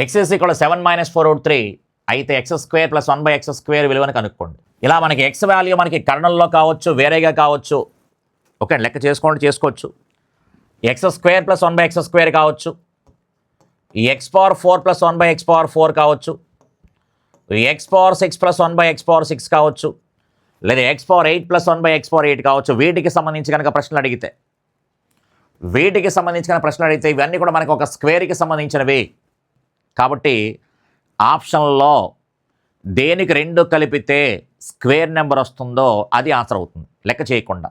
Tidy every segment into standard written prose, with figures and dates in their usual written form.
X is equal 7 - 4√3 అయితే x² + 1/x² విలువను కనుక్కోండి. ఇలా మనకి ఎక్స్ వాల్యూ మనకి కర్ణంలో కావచ్చు, వేరేగా కావచ్చు. ఓకే, లెక్క చేసుకోవచ్చు. x² + 1/x² కావచ్చు, x⁴ + 1/x⁴ కావచ్చు, x⁴6 + 1/x⁴6 కావచ్చు, లేదా x⁴8 + 1/x⁴8 కావచ్చు. వీటికి సంబంధించి కనుక ప్రశ్నలు అడిగితే ఇవన్నీ కూడా మనకు ఒక స్క్వేర్కి సంబంధించినవి కాబట్టి ఆప్షన్లో దేనికి 2 కలిపితే స్క్వేర్ నెంబర్ వస్తుందో అది ఆన్సర్ అవుతుంది లెక్క చేయకుండా.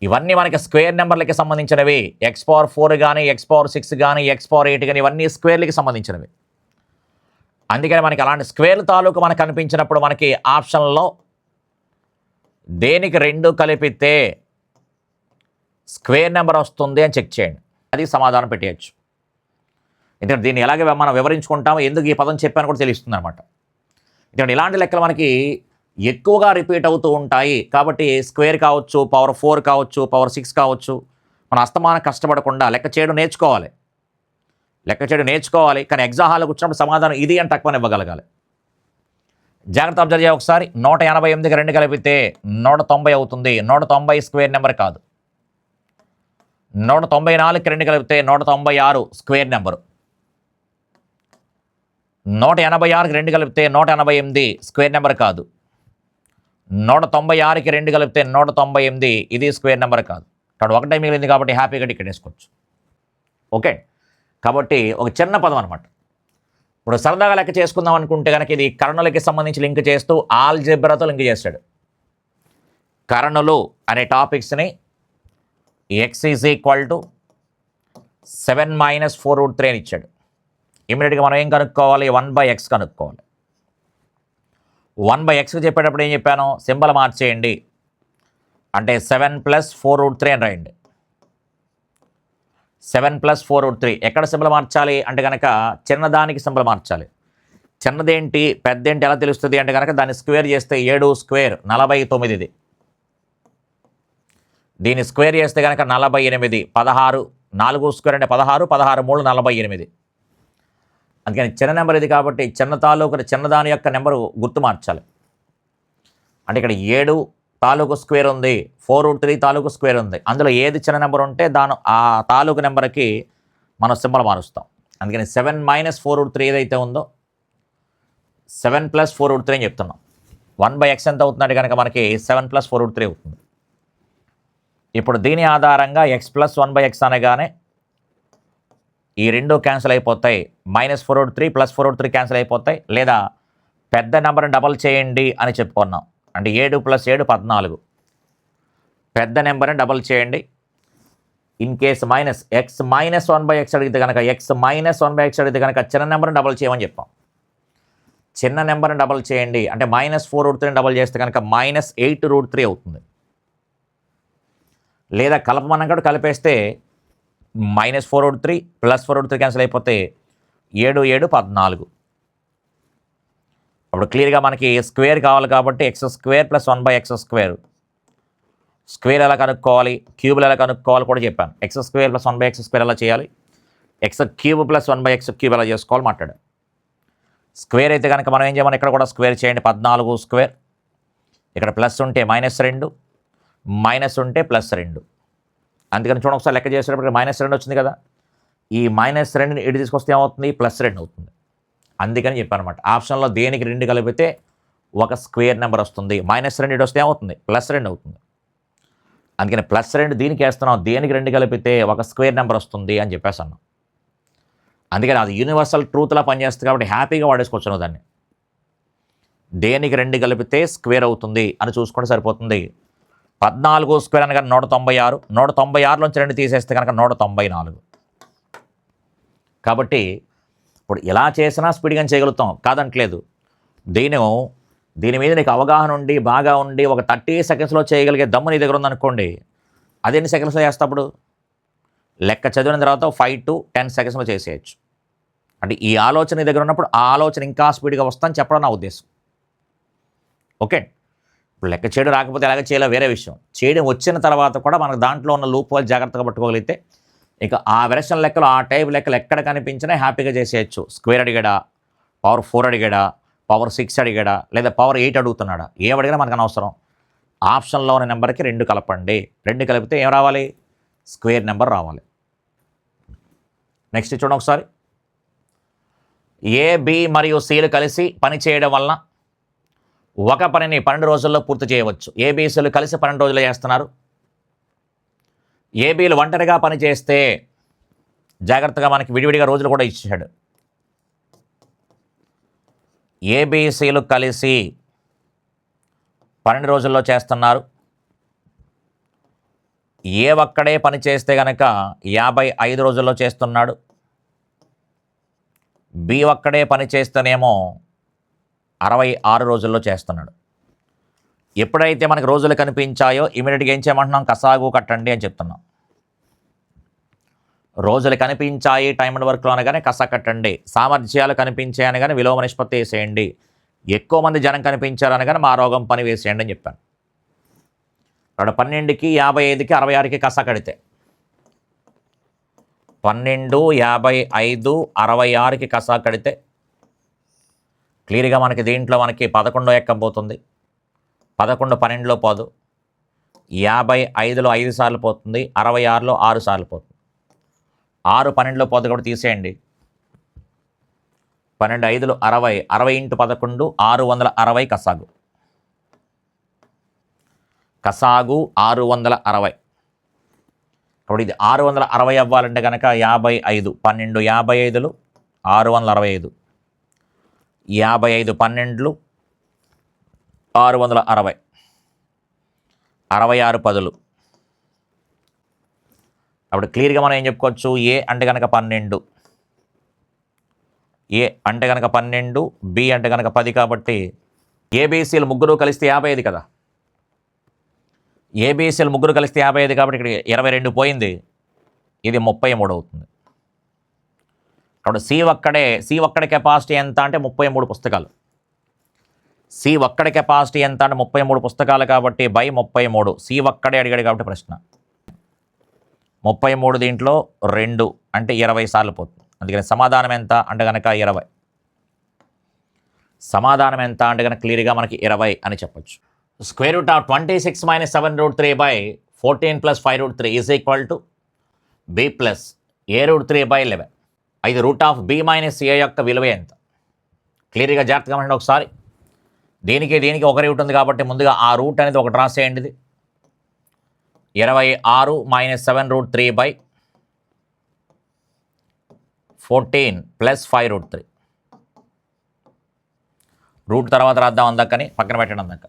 ఇవన్నీ మనకి స్క్వేర్ నెంబర్లకి సంబంధించినవి. x⁴ కానీ, x⁴6 కానీ, x⁴8 కానీ ఇవన్నీ స్క్వేర్లకి సంబంధించినవి. అందుకని మనకి అలాంటి స్క్వేర్ తాలూకు మనకు కనిపించినప్పుడు మనకి ఆప్షన్లో దేనికి 2 కలిపితే స్క్వేర్ నెంబర్ వస్తుంది అని చెక్ చేయండి. అది సమాధానం పెట్టేయచ్చు. ఎందుకంటే దీన్ని ఎలాగే మనం వివరించుకుంటామో, ఎందుకు ఈ పదం చెప్పాను కూడా తెలుస్తుంది అనమాట. ఎందుకంటే ఇలాంటి లెక్కలు మనకి ఎక్కువగా రిపీట్ అవుతూ ఉంటాయి కాబట్టి స్క్వేర్ కావచ్చు, పవర్ 4 కావచ్చు, పవర్ 6 కావచ్చు, మన అస్తమానం కష్టపడకుండా లెక్క చేయడం నేర్చుకోవాలి. కానీ ఎగ్జామ్ హాల్లోకి వచ్చినప్పుడు సమాధానం ఇది అని తక్కువ ఇవ్వగలగాలి. జాగ్రత్త అబ్జర్వ్ చేయ ఒకసారి. 188కి 2 కలిపితే 190 అవుతుంది. 190 స్క్వేర్ నెంబర్ కాదు. 194కి 2 కలిపితే 196 స్క్వేర్ నెంబరు. 186కి 2 కలిపితే 188 స్క్వేర్ నెంబర్ కాదు. 196కి 2 కలిపితే 198 ఇది స్క్వేర్ నెంబర్ కాదు. కాబట్టి ఒకటే మిగిలింది కాబట్టి హ్యాపీగా టికెట్ వేసుకోవచ్చు. ఓకే, కాబట్టి ఒక చిన్న పదం అనమాట. ఇప్పుడు సరదాగా లెక్క చేసుకుందాం అనుకుంటే కనుక ఇది కర్ణులకి సంబంధించి లింక్ చేస్తూ ఆల్జీబ్రాతో లింక్ చేశాడు. కర్ణులు అనే టాపిక్స్ని x ఈజ్ ఈక్వల్ టు 7 - 4√3 అని ఇచ్చాడు. ఇమీడియట్గా మనం ఏం కనుక్కోవాలి? 1/x కనుక్కోవాలి. 1/xకి చెప్పేటప్పుడు ఏం చెప్పాను? సింబల్ మార్చేయండి. అంటే 7 + 4√3 అని రాయండి. 7 + 4√3 ఎక్కడ సింబల్ మార్చాలి అంటే కనుక చిన్నదానికి సింబల్ మార్చాలి. చిన్నదేంటి పెద్దేంటి ఎలా తెలుస్తుంది అంటే కనుక దాన్ని స్క్వేర్ చేస్తే 7² 49. దీన్ని స్క్వేర్ చేస్తే కనుక 48, 16, 4² అంటే 16, 16 3 48. అందుకని చిన్న నెంబర్ ఇది కాబట్టి చిన్న తాలూకు చిన్నదాని యొక్క నెంబరు గుర్తు మార్చాలి. అంటే ఇక్కడ 7 తాలూకు స్క్వేర్ ఉంది, 4√3 తాలూకు స్క్వేర్ ఉంది. అందులో ఏది చిన్న నెంబర్ ఉంటే ఆ తాలూకు నెంబర్కి మనం సింబల్ మారుస్తాం. అందుకని 7 - 4√3 ఏదైతే ఉందో 7 + 4√3 అని చెప్తున్నాం. 1/x ఎంత అవుతుందంటే కనుక మనకి 7 + 4√3 అవుతుంది. ఇప్పుడు దీని ఆధారంగా x + 1/x అనగానే ఈ 2 క్యాన్సిల్ అయిపోతాయి. -4√3 + 4√3 క్యాన్సిల్ అయిపోతాయి. లేదా పెద్ద నెంబర్ని డబల్ చేయండి అని చెప్పుకున్నాం. అంటే 7 + 7 14. పెద్ద నెంబర్ని డబల్ చేయండి. ఇన్ కేసు x - 1/x అడిగితే కనుక చిన్న నెంబర్ని డబల్ చేయమని చెప్పాం. చిన్న నెంబర్ని డబల్ చేయండి అంటే -4√3 డబల్ చేస్తే కనుక -8√3 అవుతుంది. లేదా కలపమనం కూడా కలిపేస్తే -4√3 + 4√3 క్యాన్సిల్ అయిపోతే 7 7 14. అప్పుడు క్లియర్గా మనకి స్క్వేర్ కావాలి కాబట్టి x² + 1/x². స్క్వేర్ ఎలా కనుక్కోవాలి, క్యూబ్లు ఎలా కనుక్కోవాలి కూడా చెప్పాను. x² + 1/x² ఎలా చేయాలి, x³ + 1/x³ ఎలా చేసుకోవాలి మాట్లాడాను. స్క్వేర్ అయితే కనుక మనం ఏం చేయమని ఇక్కడ కూడా స్క్వేర్ చేయండి. 14². ఇక్కడ ప్లస్ ఉంటే -2, మైనస్ ఉంటే +2. అందుకని చూడండి ఒకసారి లెక్క చేసేటప్పుడు -2 వచ్చింది కదా. ఈ -2ని ఇటు తీసుకొస్తే ఏమవుతుంది? +2 అవుతుంది. అందుకని చెప్పాను అనమాట. ఆప్షన్లో దేనికి 2 కలిపితే ఒక స్క్వేర్ నెంబర్ వస్తుంది. -2 ఇటు వస్తే ఏమవుతుంది? +2 అవుతుంది. అందుకని +2 దీనికి వేస్తున్నాం. దేనికి 2 కలిపితే ఒక స్క్వేర్ నెంబర్ వస్తుంది అని చెప్పేసి అన్నాం. అందుకని అది యూనివర్సల్ ట్రూత్లా పనిచేస్తుంది కాబట్టి హ్యాపీగా వాడేసుకోవచ్చు దాన్ని. దేనికి 2 కలిపితే స్క్వేర్ అవుతుంది అని చూసుకుంటే సరిపోతుంది. 14² అనగా 196. 196లోంచి 2 తీసేస్తే కనుక 194. కాబట్టి ఇప్పుడు ఇలా చేసినా స్పీడ్గా చేయగలుగుతాం, కాదంటలేదు. దీని మీద నీకు అవగాహన ఉండి బాగా ఉండి ఒక 30 సెకండ్స్లో చేయగలిగే దమ్ము నీ దగ్గర ఉందనుకోండి, అదెన్ని సెకండ్స్లో చేస్తాప్పుడు లెక్క చదివిన తర్వాత 5 to 10 సెకండ్స్లో చేసేయచ్చు. అంటే ఈ ఆలోచన నీ దగ్గర ఉన్నప్పుడు ఆ ఆలోచన ఇంకా స్పీడ్గా వస్తుందని చెప్పడం నా ఉద్దేశం. ఓకే, ఇప్పుడు లెక్క చేయడం రాకపోతే ఎలాగ చేయాలో వేరే విషయం. చేయడం వచ్చిన తర్వాత కూడా మనకు దాంట్లో ఉన్న లూప్ హోల్ జాగ్రత్తగా పట్టుకోగలిగితే ఇక ఆ వెర్షన్ లెక్కలు ఆ టైప్ లెక్కలు ఎక్కడ కనిపించినా హ్యాపీగా చేసేయచ్చు. స్క్వేర్ అడిగాడా, పవర్ 4 అడిగాడా, పవర్ 6 అడిగాడా, లేదా పవర్ 8 అడుగుతున్నాడా, ఏం అడిగినా మనకు అనవసరం. ఆప్షన్లో ఉన్న నెంబర్కి 2 కలపండి. 2 కలిపితే ఏం రావాలి? స్క్వేర్ నెంబర్ రావాలి. నెక్స్ట్ చూడండి ఒకసారి. ఏ, బి మరియు సిలు కలిసి పని చేయడం వలన ఒక పనిని 12 రోజుల్లో పూర్తి చేయవచ్చు. ఏబీసీలు కలిసి 12 రోజుల్లో చేస్తున్నారు. ఏబీలు ఒంటరిగా పని చేస్తే జాగ్రత్తగా మనకి విడివిడిగా రోజులు కూడా ఇచ్చాడు. ఏబీసీలు కలిసి 12 రోజుల్లో చేస్తున్నారు. ఏ ఒక్కడే పని చేస్తే కనుక 55 రోజుల్లో చేస్తున్నాడు. బి ఒక్కడే పని చేస్తేనేమో 66 రోజుల్లో చేస్తున్నాడు. ఎప్పుడైతే మనకు రోజులు కనిపించాయో ఇమీడియట్గా ఏం చేయమంటున్నాం? కసాగు కట్టండి అని చెప్తున్నాం. రోజులు కనిపించాయి టైమ్ అండ్ వర్క్లో అనగానే కసా కట్టండి. సామర్థ్యాలు కనిపించాయి అనగానే విలోమ నిష్పత్తి వేసేయండి. ఎక్కువ మంది జనం కనిపించారు అనగానే మా రోగం పని వేసేయండి అని చెప్పాను. ఇక్కడ 12కి 55కి 66కి కసా కడితే 12, 55, 66కి కసా కడితే క్లియర్గా మనకి దీంట్లో మనకి 11 ఎక్కబోతుంది. 11 12లో పోదు. 55లో 5 సార్లు పోతుంది. 66లో 6 సార్లు పోతుంది. 6 12లో పోదు కూడా తీసేయండి. 12 5లో 60. 60 × 11 660 కసాగు. కసాగు 660. కాబట్టి ఇది 660 అవ్వాలంటే కనుక 55 12 55లు 665. 55 12లు 660. 66 10లు. అప్పుడు క్లియర్గా మనం ఏం చెప్పుకోవచ్చు? ఏ అంటే కనుక 12, ఏ అంటే కనుక 12, బి అంటే కనుక 10. కాబట్టి ఏబీసీలు ముగ్గురు కలిస్తే 55 కదా. ఏబీసీలు ముగ్గురు కలిస్తే 55 కాబట్టి ఇక్కడ 22 పోయింది. ఇది 33 అవుతుంది. కాబట్టి సి ఒక్కడి కెపాసిటీ ఎంత అంటే 33 పుస్తకాలు. సి ఒక్కడి కెపాసిటీ ఎంత అంటే 33 పుస్తకాలు కాబట్టి బై 33. సి ఒక్కడే అడిగాడు కాబట్టి ప్రశ్న 33 దీంట్లో 2 అంటే 20 సార్లు పోతుంది. అందుకని సమాధానం ఎంత అంటే కనుక 20. సమాధానం ఎంత అంటే కనుక క్లియర్గా మనకి 20 అని చెప్పొచ్చు. Square root of 26 - 7√3/14 + 5√3 is equal to be plus a√3/11. ఇది రూట్ ఆఫ్ బి మైనస్ ఏ యొక్క విలువ ఎంత? క్లియర్గా జాగ్రత్తగా ఉండండి ఒకసారి. దీనికి ఒక రూట్ ఉంది కాబట్టి ముందుగా ఆ రూట్ అనేది ఒకటి రాసేయండి. ఇది 26 - 7√3/14 + 5√3. రూట్ తర్వాత రాద్దాం అందకని పక్కన పెట్టండి అందక.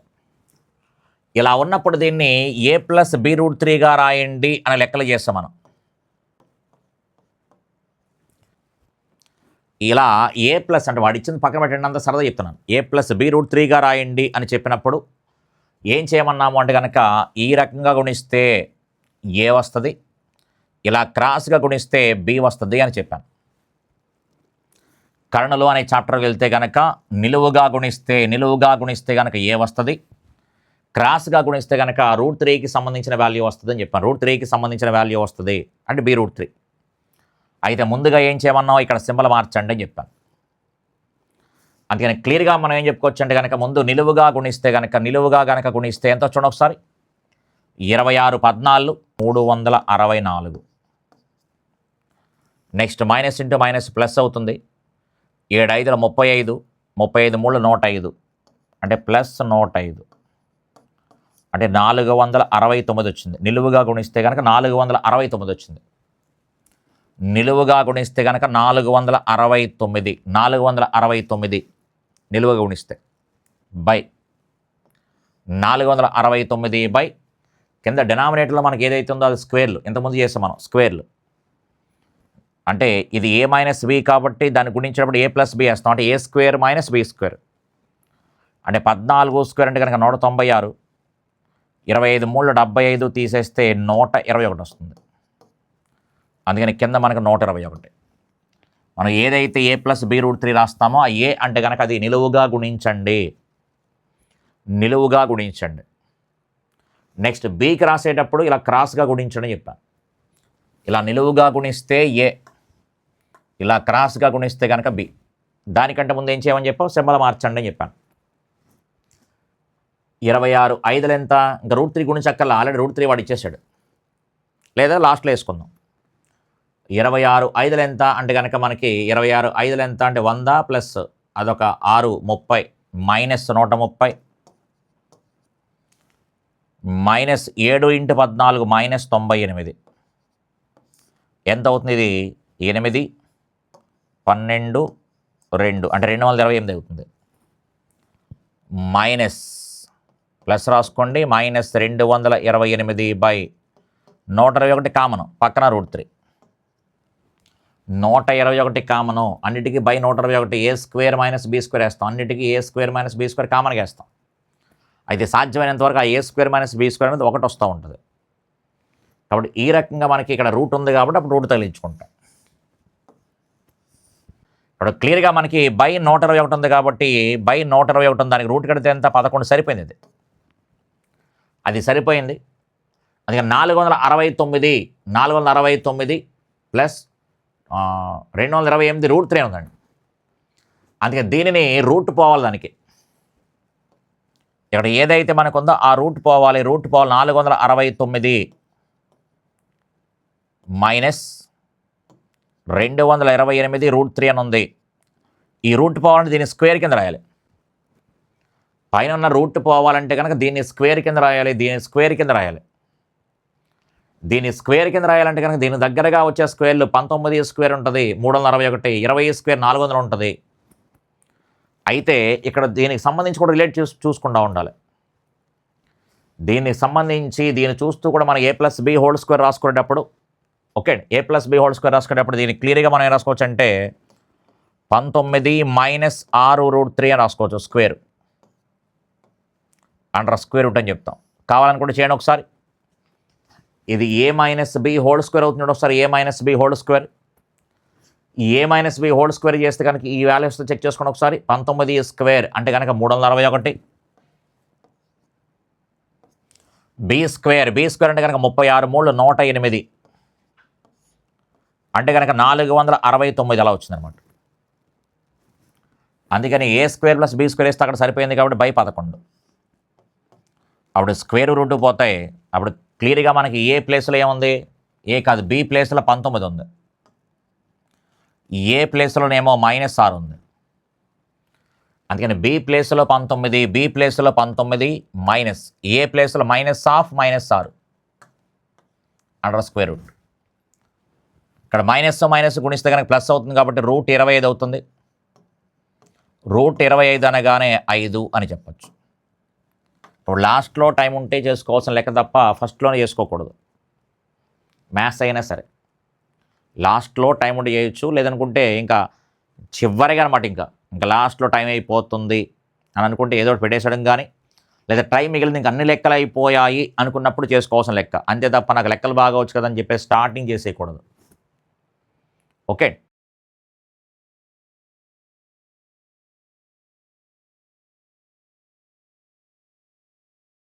ఇలా ఉన్నప్పుడు దీన్ని a + b√3గా రాయండి అనే లెక్కలు చేస్తాం మనం. ఇలా a ప్లస్ అంటే వాడు ఇచ్చింది పక్కన పెట్టండి అంత సరదా చెప్తున్నాను. a + b√3గా రాయండి అని చెప్పినప్పుడు ఏం చేయమన్నాము అంటే కనుక ఈ రకంగా గుణిస్తే ఏ వస్తుంది, ఇలా క్రాస్గా గుణిస్తే బి వస్తుంది అని చెప్పాను. కర్ణలు అనే చాప్టర్కి వెళ్తే కనుక నిలువుగా గుణిస్తే కనుక ఏ వస్తుంది, క్రాస్గా గుణిస్తే కనుక √3కి సంబంధించిన వాల్యూ వస్తుంది అని చెప్పాను. √3కి సంబంధించిన వాల్యూ వస్తుంది అంటే b√3. అయితే ముందుగా ఏం చేయమన్నావు? ఇక్కడ సింబల్ మార్చండి అని చెప్పాను. అందుకని క్లియర్గా మనం ఏం చెప్పుకోవచ్చు అంటే కనుక ముందు నిలువుగా గుణిస్తే ఎంత చూడండి ఒకసారి. 26 14 364. Next minus into minus plus అవుతుంది. 7 5 35, 35 3 105 అంటే ప్లస్ 105 అంటే 469 వచ్చింది. నిలువుగా గుణిస్తే కనుక 469 వచ్చింది. నిలువుగా గుణిస్తే కనుక 469 నిలువుగా గుణిస్తే బై 469 బై కింద డినామినేటర్లో మనకి ఏదైతే ఉందో అది స్క్వేర్లు. ఇంతకుముందు చేస్తాం మనం స్క్వేర్లు. అంటే ఇది a - b కాబట్టి దాన్ని గుణించినప్పుడు a + b వేస్తాం. అంటే a² - b². అంటే 14² అంటే కనుక 196. 25 3 75 తీసేస్తే 121 వస్తుంది. అందుకని కింద మనకు 121. మనం ఏదైతే a + b√3 రాస్తామో ఆ a అంటే కనుక అది నిలువుగా గుణించండి. నెక్స్ట్ బీకి రాసేటప్పుడు ఇలా క్రాస్గా గుణించండి చెప్పాను. ఇలా నిలువుగా గుణిస్తే ఏ, ఇలా క్రాస్గా గుణిస్తే కనుక బి. దానికంటే ముందు ఏం చేయమని చెప్పావు, సింబల్ మార్చండి అని చెప్పాను. 26 5లు ఎంత, ఇంకా √3 గుణించక్కర్లా, ఆల్రెడీ √3 వాడు ఇచ్చేసాడు. లేదా లాస్ట్లో వేసుకుందాం. 26 5లు ఎంత అంటే కనుక మనకి 26 5లు ఎంత అంటే 100 ప్లస్ అదొక 6 30 మైనస్ 130 మైనస్ 7 × 14 మైనస్ 98 ఎంత అవుతుంది? ఇది 8 12 2 అంటే 228 అవుతుంది. మైనస్ ప్లస్ రాసుకోండి, మైనస్ 228/121 కామను, పక్కన √3 121 కామను, అన్నిటికీ బై 121 a² - b² వేస్తాం, అన్నిటికీ a² - b² కామన్గా వేస్తాం. అయితే సాధ్యమైనంత వరకు ఆ a² - b² అనేది ఒకటి వస్తూ ఉంటుంది. కాబట్టి ఈ రకంగా మనకి ఇక్కడ రూట్ ఉంది కాబట్టి అప్పుడు రూట్ తగిలించుకుంటాం. ఇప్పుడు క్లియర్గా మనకి బై 121 ఉంది కాబట్టి బై 121 దానికి రూట్ కడితే ఎంత, 11 సరిపోయింది. అది సరిపోయింది. అందుకని 469 ప్లస్ 228 √3 ఉందండి. అందుకని దీనిని రూట్ పోవాలి, దానికి ఇక్కడ ఏదైతే మనకు ఉందో ఆ రూట్ పోవాలి. 469 మైనస్ 228 √3 అని ఉంది. ఈ రూట్ పోవాలంటే దీన్ని స్క్వేర్ కింద రాయాలి. పైన ఉన్న రూట్ పోవాలంటే కనుక దీన్ని స్క్వేర్ కింద రాయాలి, దీన్ని స్క్వేర్ కింద రాయాలి. దీన్ని స్క్వేర్ కింద రాయాలంటే కనుక దీని దగ్గరగా వచ్చే స్క్వేర్లు 19² ఉంటుంది 361, 20² 400 ఉంటుంది. అయితే ఇక్కడ దీనికి సంబంధించి కూడా రిలేట్ చూసుకుంటూ ఉండాలి. దీనికి సంబంధించి దీన్ని చూస్తూ కూడా మనం a+b² రాసుకునేటప్పుడు, ఓకే, a+b² రాసుకునేటప్పుడు దీన్ని క్లియర్గా మనం ఏం రాసుకోవచ్చు అంటే 19 మైనస్ 6 √3 అని రాసుకోవచ్చు. స్క్వేర్ అండర్ స్క్వేర్ రూట్ అని చెప్తాం. కావాలనుకుంటే చేయండి ఒకసారి. ఇది a - b² అవుతుంది. ఒకసారి a - b², ఈ a - b² చేస్తే కనుక ఈ వాల్యూస్తో చెక్ చేసుకోండి ఒకసారి. 19² అంటే కనుక 361, b² అంటే కనుక 36 3 108 అంటే కనుక 469 అలా వచ్చిందనమాట. అందుకని a² + b² వేస్తే అక్కడ సరిపోయింది కాబట్టి బై 11. అప్పుడు స్క్వేర్ రూట్ పోతాయి. అప్పుడు క్లియర్గా మనకి ఏ ప్లేస్లో ఏముంది, ఏ కాదు బి ప్లేస్లో 19 ఉంది, ఏ ప్లేస్లోనేమో -6 ఉంది. అందుకని బి ప్లేస్లో 19, బి ప్లేస్లో 19 మైనస్, ఏ ప్లేస్లో -6 అండర్ స్క్వేర్ రూట్. ఇక్కడ మైనస్ గుణిస్తే కనుక ప్లస్ అవుతుంది కాబట్టి √25 అవుతుంది. √25 అనగానే 5 అని చెప్పచ్చు. ఇప్పుడు లాస్ట్లో టైం ఉంటే చేసుకోవాల్సిన లెక్క తప్ప ఫస్ట్లోనే చేసుకోకూడదు. మ్యాథ్స్ అయినా సరే లాస్ట్లో టైం ఉంటే చేయొచ్చు, లేదనుకుంటే ఇంకా చివరిగా అనమాట. ఇంకా లాస్ట్లో టైం అయిపోతుంది అని అనుకుంటే ఏదో ఒకటి పెట్టేసడం కానీ, లేదా టైం మిగిలింది ఇంకా అన్ని లెక్కలు అయిపోయాయి అనుకున్నప్పుడు చేసుకోవాల్సిన లెక్క. అంతే తప్ప నాకు లెక్కలు బాగా వచ్చు కదా అని చెప్పేసి స్టార్టింగ్ చేసేయకూడదు. ఓకే.